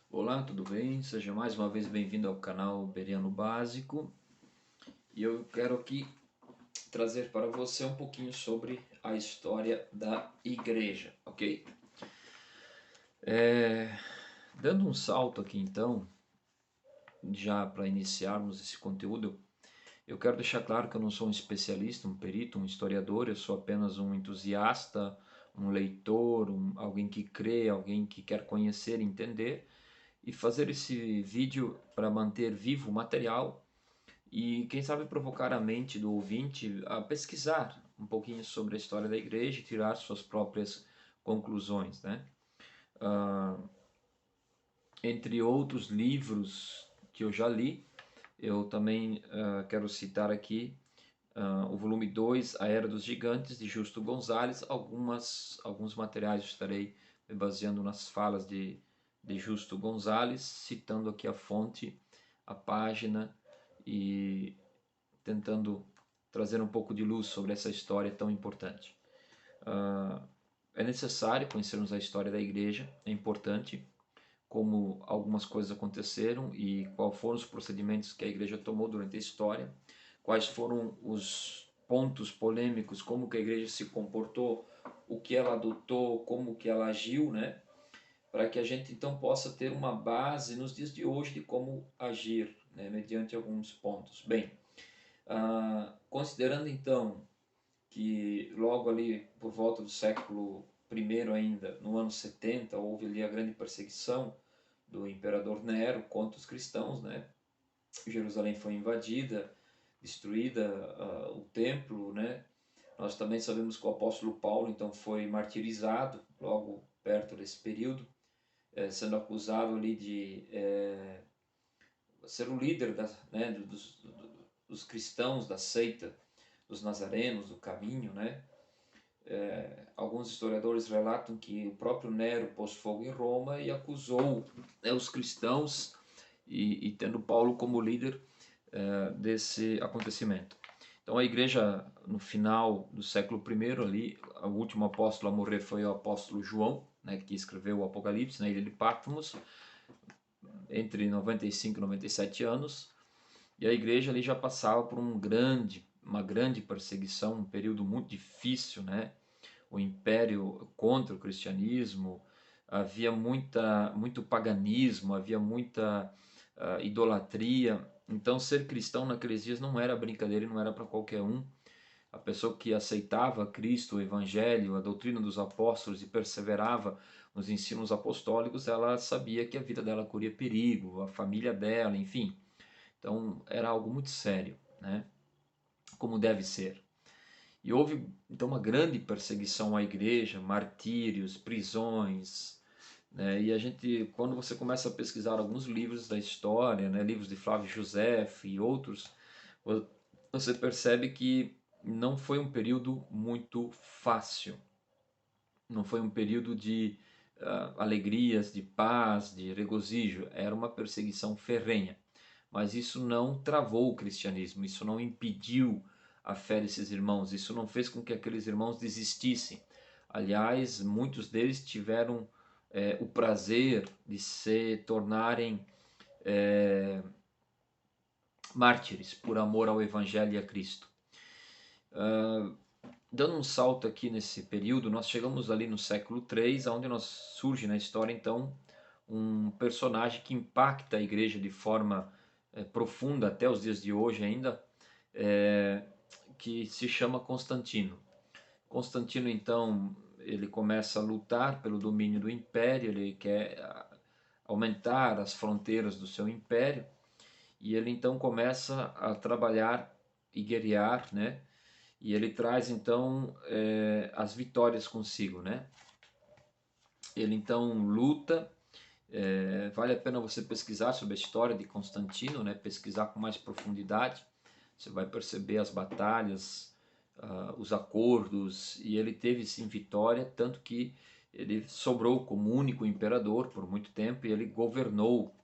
Olá, tudo bem? Seja mais uma vez bem-vindo ao canal Beriano Básico. E eu quero aqui trazer para você um pouquinho sobre a história da igreja, ok? Dando um salto aqui então, já para iniciarmos esse conteúdo, eu quero deixar claro que eu não sou um especialista, um perito, um historiador, eu sou apenas um entusiasta, um leitor, alguém que crê, alguém que quer conhecer, entender e fazer esse vídeo para manter vivo o material e quem sabe provocar a mente do ouvinte a pesquisar um pouquinho sobre a história da igreja e tirar suas próprias conclusões, né? Ah, Entre outros livros que eu já li, eu também quero citar aqui o volume 2, A Era dos Gigantes, de Justo Gonzalez. Alguns materiais eu estarei me baseando nas falas de Justo Gonzalez, citando aqui a fonte, a página e tentando trazer um pouco de luz sobre essa história tão importante. É necessário conhecermos a história da igreja, é importante como algumas coisas aconteceram e quais foram os procedimentos que a igreja tomou durante a história, quais foram os pontos polêmicos, como que a igreja se comportou, o que ela adotou, como que ela agiu, né? Para que a gente então possa ter uma base nos dias de hoje de como agir, né? Mediante alguns pontos. Bem, considerando então que logo ali por volta do século I ainda, no ano 70, houve ali a grande perseguição do imperador Nero contra os cristãos, né? Jerusalém foi invadida, destruída, o templo, né? Nós também sabemos que o apóstolo Paulo então foi martirizado logo perto desse período, sendo acusado ali de ser o líder né, dos cristãos da seita dos nazarenos, do caminho, né? Alguns historiadores relatam que o próprio Nero pôs fogo em Roma e acusou, né, os cristãos e tendo Paulo como líder desse acontecimento. Então a igreja no final do século I ali, o último apóstolo a morrer foi o apóstolo João, né, que escreveu o Apocalipse na ilha de Patmos, entre 95 e 97 anos, e a igreja ali já passava por uma grande perseguição, um período muito difícil, né? O império contra o cristianismo, havia muito paganismo, havia muita idolatria. Então, ser cristão naqueles dias não era brincadeira e não era para qualquer um. A pessoa que aceitava Cristo, o Evangelho, a doutrina dos apóstolos e perseverava nos ensinos apostólicos, ela sabia que a vida dela corria perigo, a família dela, enfim. Então, era algo muito sério, né? Como deve ser. E houve então uma grande perseguição à igreja, martírios, prisões, né? E a gente, quando você começa a pesquisar alguns livros da história, né, livros de Flávio José e outros, você percebe que não foi um período muito fácil, não foi um período de alegrias, de paz, de regozijo, era uma perseguição ferrenha. Mas isso não travou o cristianismo, isso não impediu a fé desses irmãos, isso não fez com que aqueles irmãos desistissem. Aliás, muitos deles tiveram o prazer de se tornarem mártires por amor ao Evangelho e a Cristo. Dando um salto aqui nesse período, nós chegamos ali no século III, onde surge na história então um personagem que impacta a igreja de forma profunda até os dias de hoje ainda, que se chama Constantino. Constantino então ele começa a lutar pelo domínio do império, ele quer aumentar as fronteiras do seu império e ele então começa a trabalhar e guerrear, né? E ele traz então as vitórias consigo, né? Ele então luta. Vale a pena você pesquisar sobre a história de Constantino, né? Pesquisar com mais profundidade. Você vai perceber as batalhas, os acordos, e ele teve sim vitória, tanto que ele sobrou como único imperador por muito tempo e ele governou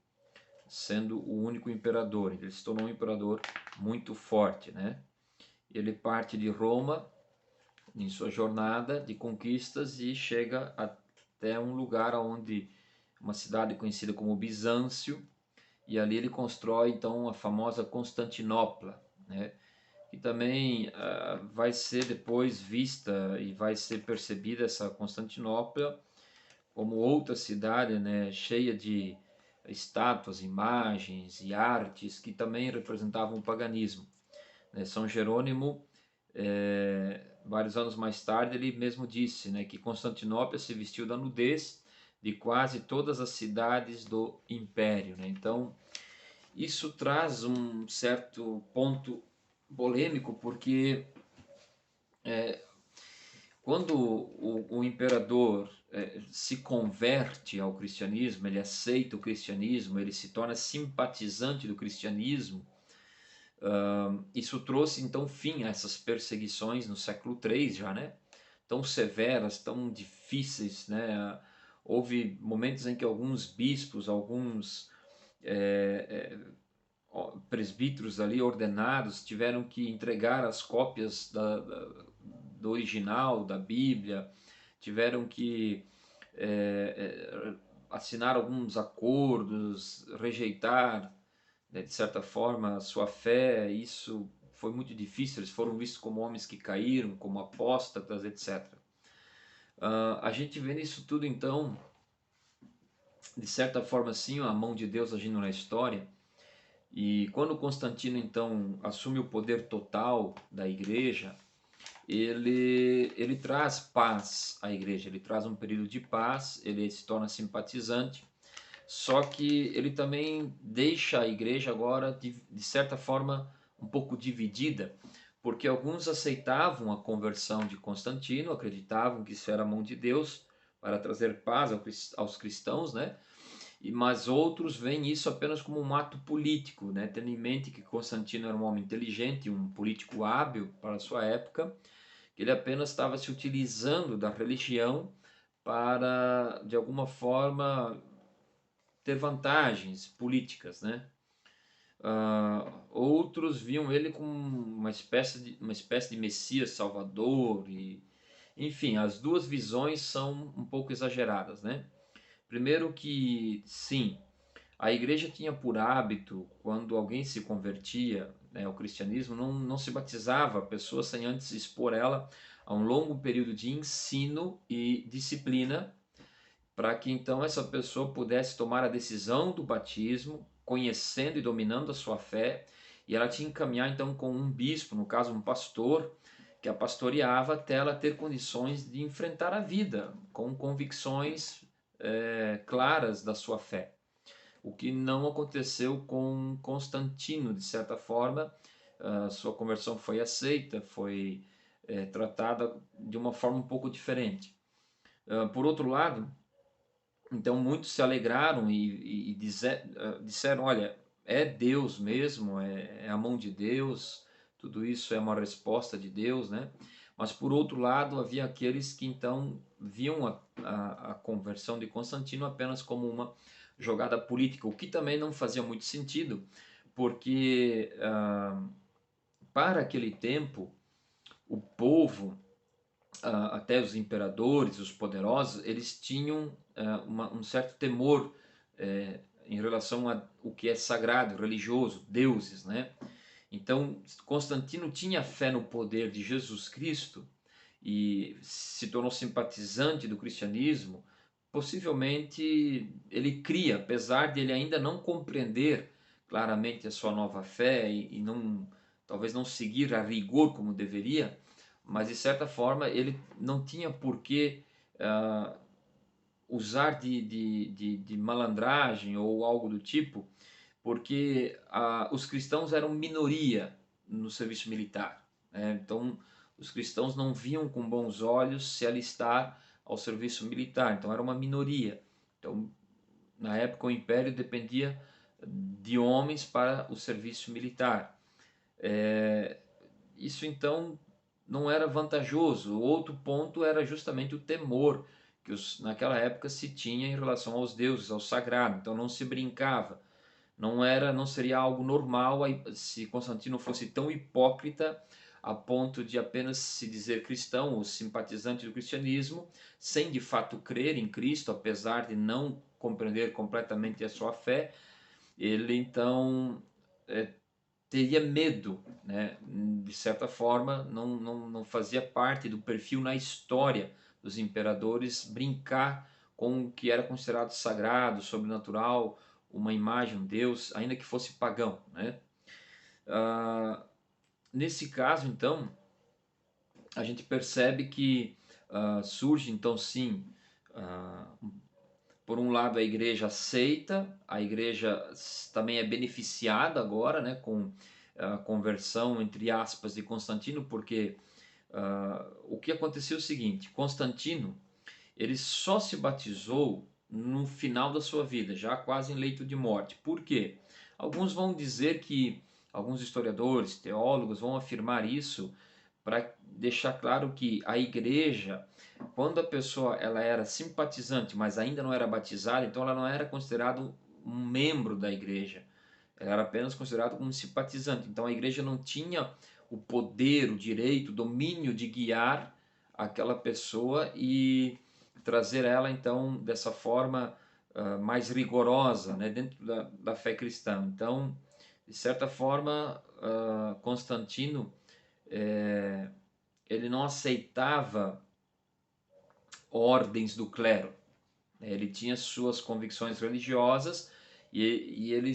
sendo o único imperador. Ele se tornou um imperador muito forte, né? Ele parte de Roma em sua jornada de conquistas e chega até um lugar onde uma cidade conhecida como Bizâncio, e ali ele constrói então a famosa Constantinopla, né? Que também vai ser depois vista e vai ser percebida essa Constantinopla como outra cidade, né, cheia de estátuas, imagens e artes que também representavam o paganismo, né? São Jerônimo, vários anos mais tarde, ele mesmo disse, né, que Constantinopla se vestiu da nudez de quase todas as cidades do império, né? Então, isso traz um certo ponto polêmico, porque quando o imperador se converte ao cristianismo, ele aceita o cristianismo, ele se torna simpatizante do cristianismo, isso trouxe então fim a essas perseguições no século III já, né? Tão severas, tão difíceis, né? Houve momentos em que alguns bispos, alguns presbíteros ali ordenados tiveram que entregar as cópias do original da Bíblia, tiveram que assinar alguns acordos, rejeitar, né, de certa forma, a sua fé. Isso foi muito difícil, eles foram vistos como homens que caíram, como apóstatas, etc. A gente vê nisso tudo, então, de certa forma, sim, a mão de Deus agindo na história. E quando Constantino, então, assume o poder total da igreja, ele traz paz à igreja, ele traz um período de paz, ele se torna simpatizante, só que ele também deixa a igreja agora, de certa forma, um pouco dividida, porque alguns aceitavam a conversão de Constantino, acreditavam que isso era a mão de Deus para trazer paz aos cristãos, né? Mas outros veem isso apenas como um ato político, né? Tendo em mente que Constantino era um homem inteligente, um político hábil para a sua época, que ele apenas estava se utilizando da religião para, de alguma forma, ter vantagens políticas, né? Outros viam ele como uma espécie de Messias Salvador, e enfim, as duas visões são um pouco exageradas, né? Primeiro que, sim, a igreja tinha por hábito, quando alguém se convertia, né, ao cristianismo, não se batizava a pessoa sem antes expor ela a um longo período de ensino e disciplina, para que então essa pessoa pudesse tomar a decisão do batismo, conhecendo e dominando a sua fé, e ela tinha que encaminhar então com um bispo, no caso um pastor, que a pastoreava até ela ter condições de enfrentar a vida com convicções claras da sua fé. O que não aconteceu com Constantino, de certa forma. Sua conversão foi aceita, foi tratada de uma forma um pouco diferente. Por outro lado, então muitos se alegraram e disseram, olha, é Deus mesmo, é a mão de Deus, tudo isso é uma resposta de Deus, né? Mas por outro lado, havia aqueles que então viam a conversão de Constantino apenas como uma jogada política, o que também não fazia muito sentido, porque para aquele tempo o povo, até os imperadores, os poderosos, eles tinham um certo temor em relação ao que é sagrado, religioso, deuses, né? Então, Constantino tinha fé no poder de Jesus Cristo e se tornou simpatizante do cristianismo. Possivelmente ele cria, apesar de ele ainda não compreender claramente a sua nova fé e não, talvez não seguir a rigor como deveria, mas de certa forma ele não tinha por que usar de malandragem ou algo do tipo, porque os cristãos eram minoria no serviço militar, né? Então os cristãos não viam com bons olhos se alistar ao serviço militar, então era uma minoria. Então, na época, o império dependia de homens para o serviço militar. Isso então não era vantajoso. O outro ponto era justamente o temor que naquela época se tinha em relação aos deuses, ao sagrado. Então não se brincava. Não seria algo normal se Constantino fosse tão hipócrita a ponto de apenas se dizer cristão ou simpatizante do cristianismo, sem de fato crer em Cristo, apesar de não compreender completamente a sua fé, ele então teria medo, né? De certa forma, não fazia parte do perfil na história dos imperadores brincar com o que era considerado sagrado, sobrenatural, uma imagem, um Deus, ainda que fosse pagão, né? Nesse caso, então, a gente percebe que surge, então, sim, por um lado, a igreja aceita, a igreja também é beneficiada agora, né, com a conversão, entre aspas, de Constantino, porque o que aconteceu é o seguinte: Constantino, ele só se batizou no final da sua vida, já quase em leito de morte. Por quê? Alguns vão dizer que, alguns historiadores, teólogos vão afirmar isso para deixar claro que a igreja, quando a pessoa ela era simpatizante, mas ainda não era batizada, então ela não era considerada um membro da igreja. Ela era apenas considerada como um simpatizante. Então a igreja não tinha o poder, o direito, o domínio de guiar aquela pessoa e trazer ela então dessa forma mais rigorosa, né, dentro da fé cristã. Então, de certa forma, Constantino ele não aceitava ordens do clero. Ele tinha suas convicções religiosas e ele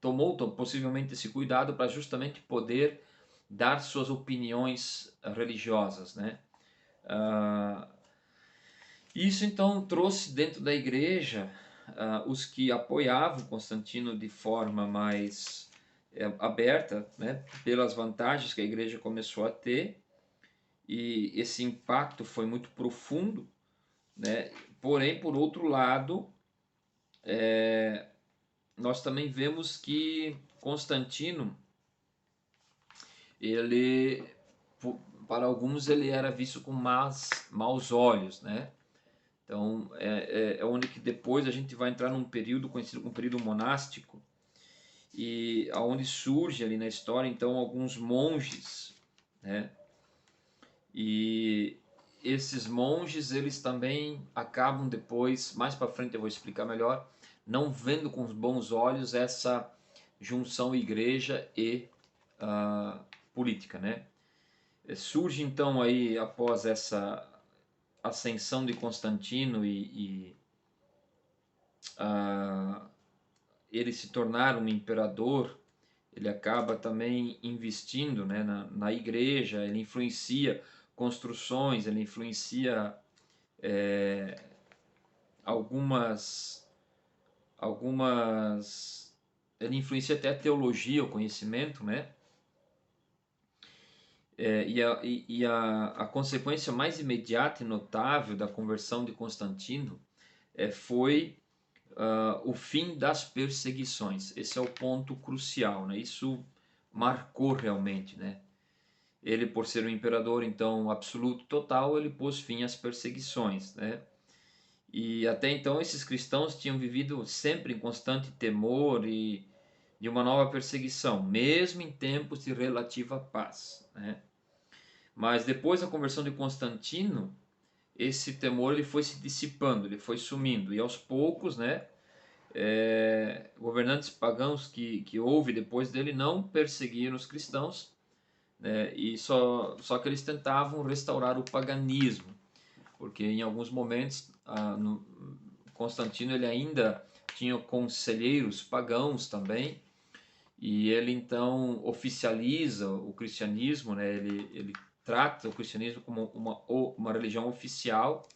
tomou possivelmente esse cuidado para justamente poder dar suas opiniões religiosas, né? Isso então trouxe dentro da igreja os que apoiavam Constantino de forma mais aberta, né? Pelas vantagens que a igreja começou a ter, e esse impacto foi muito profundo, né? Porém, por outro lado, nós também vemos que Constantino, ele, para alguns, ele era visto com maus olhos, né? Então, é onde que depois a gente vai entrar num período conhecido como período monástico, e aonde surge ali na história, então, alguns monges, né? E esses monges, eles também acabam depois, mais para frente eu vou explicar melhor, não vendo com bons olhos essa junção igreja e política, né? Surge então aí, após essa ascensão de Constantino e ele se tornar um imperador, ele acaba também investindo, né, na igreja, ele influencia construções, ele influencia algumas ele influencia até a teologia, o conhecimento, né? A consequência mais imediata e notável da conversão de Constantino foi o fim das perseguições. Esse é o ponto crucial, né? Isso marcou realmente, né? Ele, por ser um imperador então absoluto, total, ele pôs fim às perseguições, né? E até então esses cristãos tinham vivido sempre em constante temor e de uma nova perseguição, mesmo em tempos de relativa paz, né? Mas depois da conversão de Constantino, esse temor ele foi se dissipando, ele foi sumindo, e aos poucos, né, governantes pagãos que houve depois dele não perseguiram os cristãos, né, e só que eles tentavam restaurar o paganismo, porque em alguns momentos Constantino ele ainda tinha conselheiros pagãos também, e ele então oficializa o cristianismo, né, ele trata o cristianismo como uma religião oficial,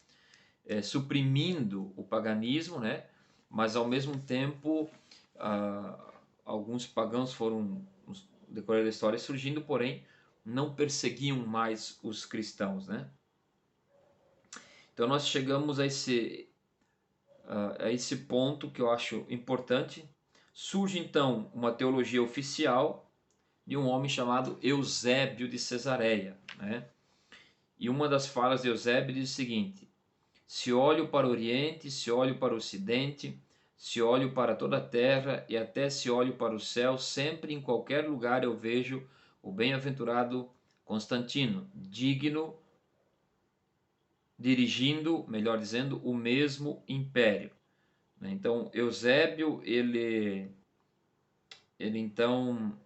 suprimindo o paganismo, né, mas ao mesmo tempo alguns pagãos foram, no decorrer da história, surgindo, porém não perseguiam mais os cristãos, né? Então nós chegamos a esse ponto que eu acho importante. Surge então uma teologia oficial de um homem chamado Eusébio de Cesareia, né? E uma das falas de Eusébio diz o seguinte: se olho para o Oriente, se olho para o Ocidente, se olho para toda a terra e até se olho para o céu, sempre em qualquer lugar eu vejo o bem-aventurado Constantino, digno, dirigindo, melhor dizendo, o mesmo império. né? Então, Eusébio, então,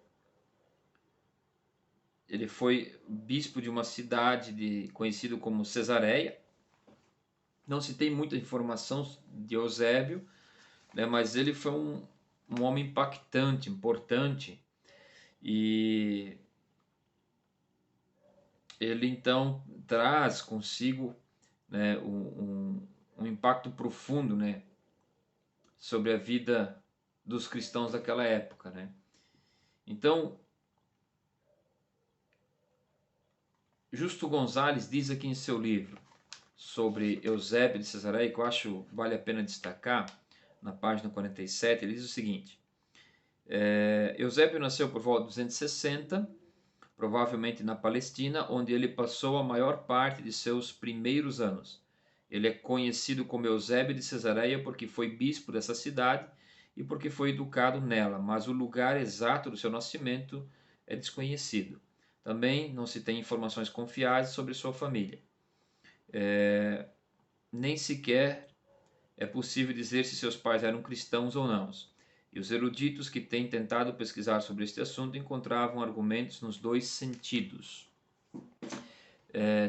ele foi bispo de uma cidade conhecido como Cesareia. Não se tem muita informação de Eusébio, né, mas ele foi um homem impactante, importante, e ele então traz consigo, né, um impacto profundo, né, sobre a vida dos cristãos daquela época, né? Então, Justo Gonzalez diz aqui em seu livro sobre Eusébio de Cesareia, que eu acho vale a pena destacar, na página 47, ele diz o seguinte: Eusébio nasceu por volta de 260, provavelmente na Palestina, onde ele passou a maior parte de seus primeiros anos. Ele é conhecido como Eusébio de Cesareia porque foi bispo dessa cidade e porque foi educado nela, mas o lugar exato do seu nascimento é desconhecido. Também não se tem informações confiáveis sobre sua família. Nem sequer é possível dizer se seus pais eram cristãos ou não. E os eruditos que têm tentado pesquisar sobre este assunto encontravam argumentos nos dois sentidos.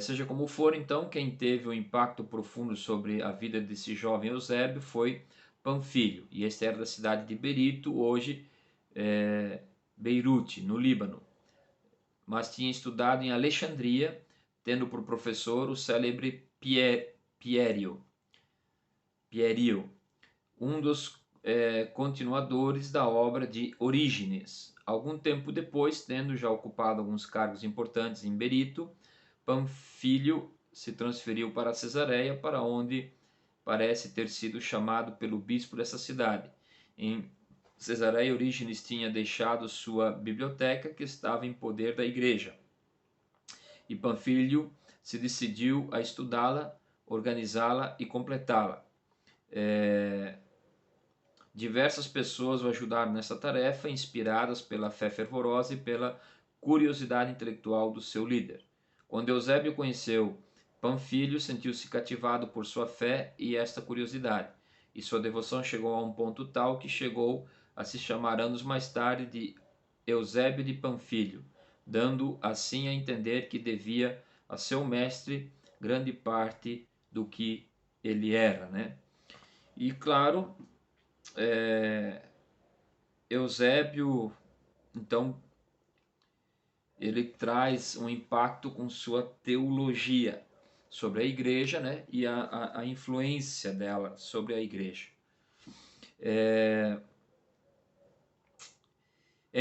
Seja como for, então, quem teve um impacto profundo sobre a vida desse jovem Eusébio foi Panfilho, e este era da cidade de Berito, hoje Beirute, no Líbano, mas tinha estudado em Alexandria, tendo por professor o célebre Pierio, um dos continuadores da obra de Orígenes. Algum tempo depois, tendo já ocupado alguns cargos importantes em Berito, Panfilho se transferiu para Cesareia, para onde parece ter sido chamado pelo bispo dessa cidade. Em Cesareia, Orígenes tinha deixado sua biblioteca, que estava em poder da igreja, e Panfilho se decidiu a estudá-la, organizá-la e completá-la. Diversas pessoas o ajudaram nessa tarefa, inspiradas pela fé fervorosa e pela curiosidade intelectual do seu líder. Quando Eusébio conheceu Panfilho, sentiu-se cativado por sua fé e esta curiosidade, e sua devoção chegou a um ponto tal que chegou a se chamar anos mais tarde de Eusébio de Panfilho, dando assim a entender que devia a seu mestre grande parte do que ele era, né? E claro, Eusébio, então, ele traz um impacto com sua teologia sobre a igreja, né, e a influência dela sobre a igreja. É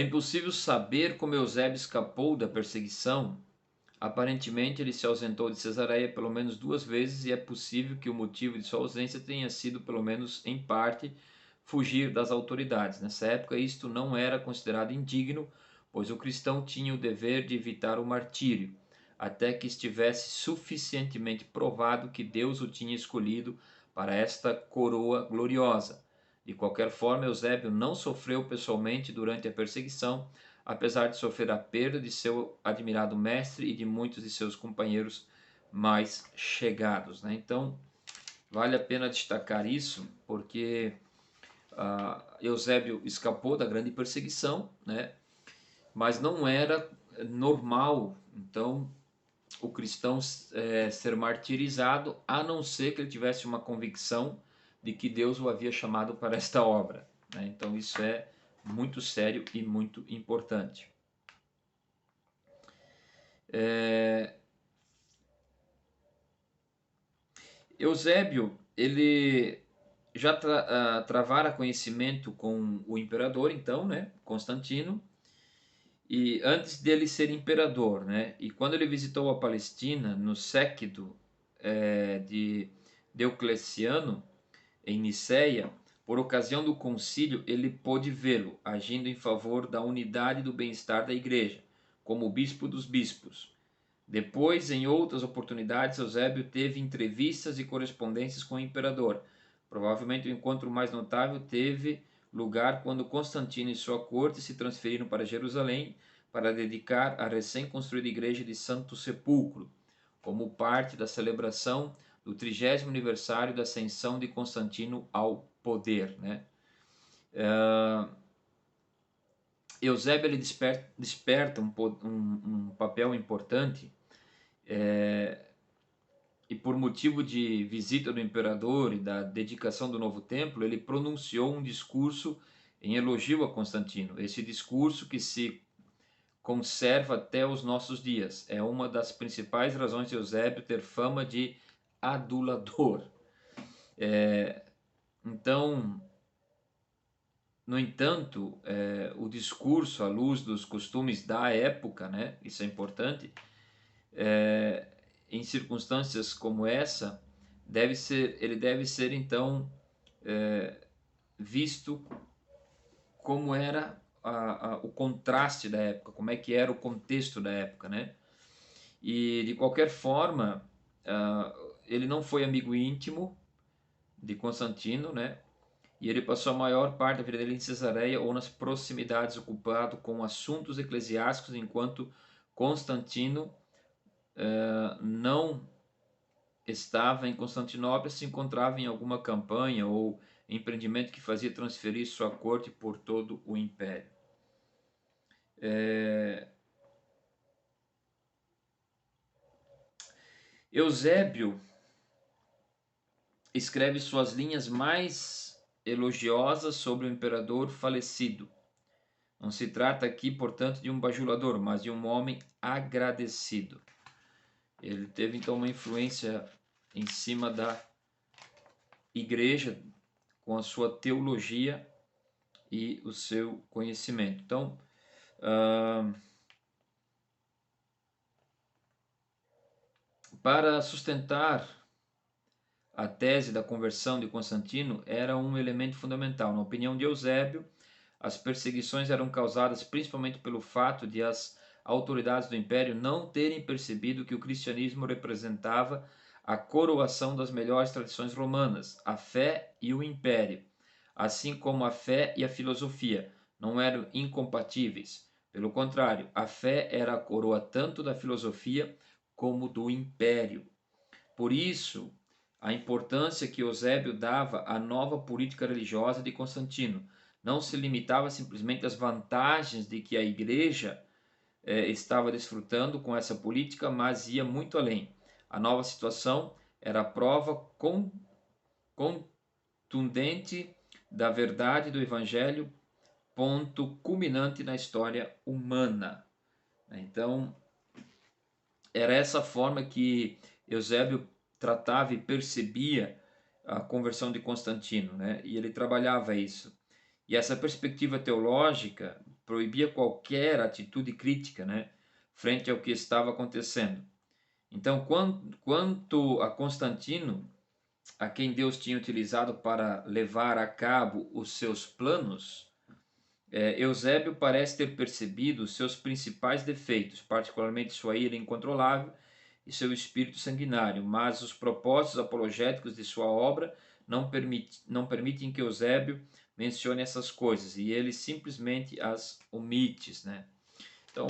impossível saber como Eusébio escapou da perseguição. Aparentemente, ele se ausentou de Cesareia pelo menos 2 vezes, e é possível que o motivo de sua ausência tenha sido, pelo menos em parte, fugir das autoridades. Nessa época, isto não era considerado indigno, pois o cristão tinha o dever de evitar o martírio, até que estivesse suficientemente provado que Deus o tinha escolhido para esta coroa gloriosa. De qualquer forma, Eusébio não sofreu pessoalmente durante a perseguição, apesar de sofrer a perda de seu admirado mestre e de muitos de seus companheiros mais chegados, né? Então, vale a pena destacar isso, porque Eusébio escapou da grande perseguição, né? Mas não era normal, então, o cristão ser martirizado, a não ser que ele tivesse uma convicção de que Deus o havia chamado para esta obra, né? Então, isso é muito sério e muito importante. Eusébio, ele já travara conhecimento com o imperador, então, né, Constantino, e antes dele ser imperador, né, e quando ele visitou a Palestina no séquito de Diocleciano, em Niceia, por ocasião do concílio, ele pôde vê-lo, agindo em favor da unidade e do bem-estar da igreja, como bispo dos bispos. Depois, em outras oportunidades, Eusébio teve entrevistas e correspondências com o imperador. Provavelmente o encontro mais notável teve lugar quando Constantino e sua corte se transferiram para Jerusalém para dedicar a recém-construída igreja de Santo Sepulcro, como parte da celebração do 30º aniversário da ascensão de Constantino ao poder, né? Eusébio ele desperta um papel importante, e por motivo de visita do imperador e da dedicação do novo templo, ele pronunciou um discurso em elogio a Constantino. Esse discurso que se conserva até os nossos dias. É uma das principais razões de Eusébio ter fama de adulador. Então, no entanto, o discurso à luz dos costumes da época, né, isso é importante, em circunstâncias como essa, ele deve ser então visto como era o contraste da época, como é que era o contexto da época, né? E de qualquer forma, ele não foi amigo íntimo de Constantino, né? E ele passou a maior parte da vida dele em Cesareia ou nas proximidades, ocupado com assuntos eclesiásticos, enquanto Constantino não estava em Constantinopla, se encontrava em alguma campanha ou empreendimento que fazia transferir sua corte por todo o império. Eusébio escreve suas linhas mais elogiosas sobre o imperador falecido. Não se trata aqui, portanto, de um bajulador, mas de um homem agradecido. Ele teve então uma influência em cima da igreja com a sua teologia e o seu conhecimento. Então, para sustentar a tese da conversão de Constantino, era um elemento fundamental. Na opinião de Eusébio, as perseguições eram causadas principalmente pelo fato de as autoridades do império não terem percebido que o cristianismo representava a coroação das melhores tradições romanas, a fé e o império, assim como a fé e a filosofia não eram incompatíveis. Pelo contrário, a fé era a coroa tanto da filosofia como do império. Por isso, a importância que Eusébio dava à nova política religiosa de Constantino não se limitava simplesmente às vantagens de que a igreja estava desfrutando com essa política, mas ia muito além. A nova situação era a prova contundente da verdade do Evangelho, ponto culminante na história humana. Então, era essa forma que Eusébio tratava e percebia a conversão de Constantino, né? E ele trabalhava isso. E essa perspectiva teológica proibia qualquer atitude crítica, né, frente ao que estava acontecendo. Então, quanto a Constantino, a quem Deus tinha utilizado para levar a cabo os seus planos, Eusébio parece ter percebido seus principais defeitos, particularmente sua ira incontrolável e seu espírito sanguinário, mas os propósitos apologéticos de sua obra não permitem que Eusébio mencione essas coisas, e ele simplesmente as omite, né? Então,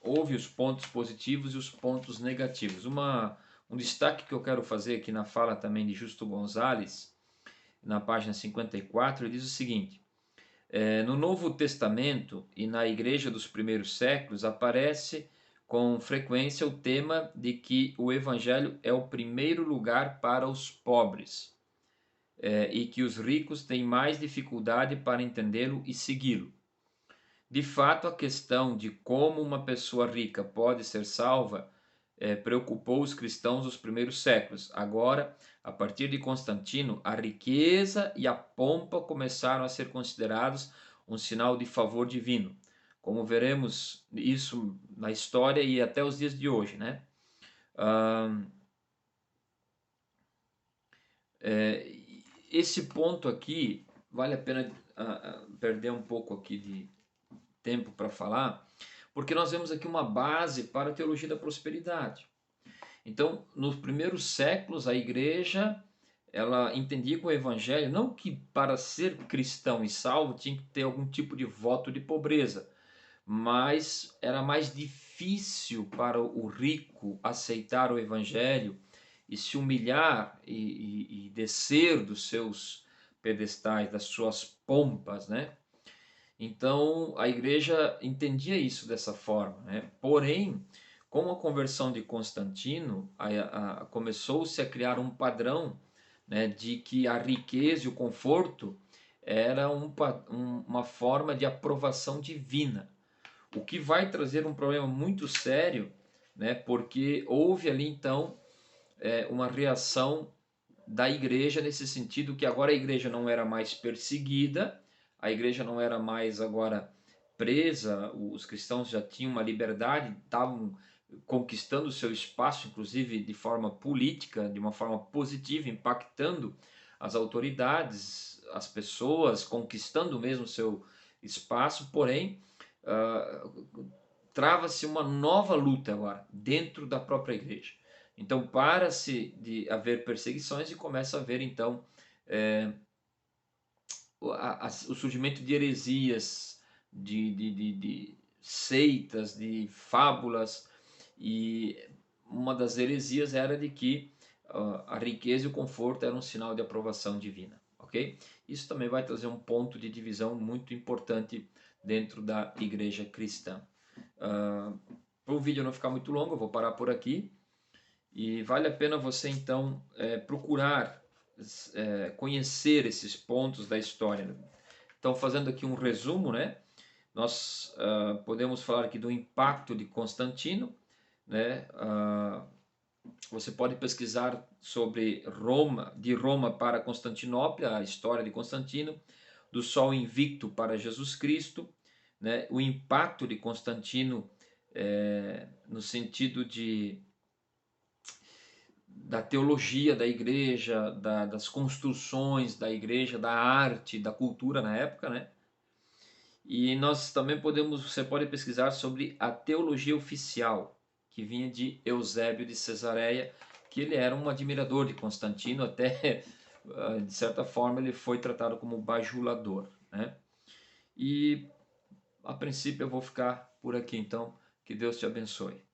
houve os pontos positivos e os pontos negativos. Um destaque que eu quero fazer aqui na fala também de Justo Gonzalez, na página 54, ele diz o seguinte: no Novo Testamento e na igreja dos primeiros séculos aparece com frequência o tema de que o Evangelho é o primeiro lugar para os pobres, e que os ricos têm mais dificuldade para entendê-lo e segui-lo. De fato, a questão de como uma pessoa rica pode ser salva preocupou os cristãos dos primeiros séculos. Agora, a partir de Constantino, a riqueza e a pompa começaram a ser considerados um sinal de favor divino, como veremos isso na história e até os dias de hoje, né? Esse ponto aqui, vale a pena perder um pouco aqui de tempo para falar, porque nós vemos aqui uma base para a teologia da prosperidade. Então, nos primeiros séculos, a igreja ela entendia com o evangelho não que para ser cristão e salvo tinha que ter algum tipo de voto de pobreza, mas era mais difícil para o rico aceitar o evangelho e se humilhar e descer dos seus pedestais, das suas pompas, né? Então a igreja entendia isso dessa forma, né? Porém, com a conversão de Constantino, começou-se a criar um padrão, né, de que a riqueza e o conforto era uma forma de aprovação divina, o que vai trazer um problema muito sério, né, porque houve ali então uma reação da igreja nesse sentido que agora a igreja não era mais perseguida, a igreja não era mais agora presa, os cristãos já tinham uma liberdade, estavam conquistando o seu espaço, inclusive de forma política, de uma forma positiva, impactando as autoridades, as pessoas, conquistando mesmo o seu espaço, porém, trava-se uma nova luta agora dentro da própria igreja. Então para-se de haver perseguições e começa a haver então o surgimento de heresias, de seitas, de fábulas, e uma das heresias era de que a riqueza e o conforto eram um sinal de aprovação divina, ok? Isso também vai trazer um ponto de divisão muito importante dentro da igreja cristã. Para o vídeo não ficar muito longo, eu vou parar por aqui. E vale a pena você então procurar conhecer esses pontos da história. Então, fazendo aqui um resumo, né? Nós podemos falar aqui do impacto de Constantino, né? Você pode pesquisar sobre Roma, de Roma para Constantinopla, a história de Constantino, do Sol Invicto para Jesus Cristo, né? O impacto de Constantino no sentido da teologia da igreja, das construções da igreja, da arte, da cultura na época, né? E nós também você pode pesquisar sobre a teologia oficial, que vinha de Eusébio de Cesareia, que ele era um admirador de Constantino, até de certa forma ele foi tratado como bajulador, né? E a princípio eu vou ficar por aqui, então que Deus te abençoe.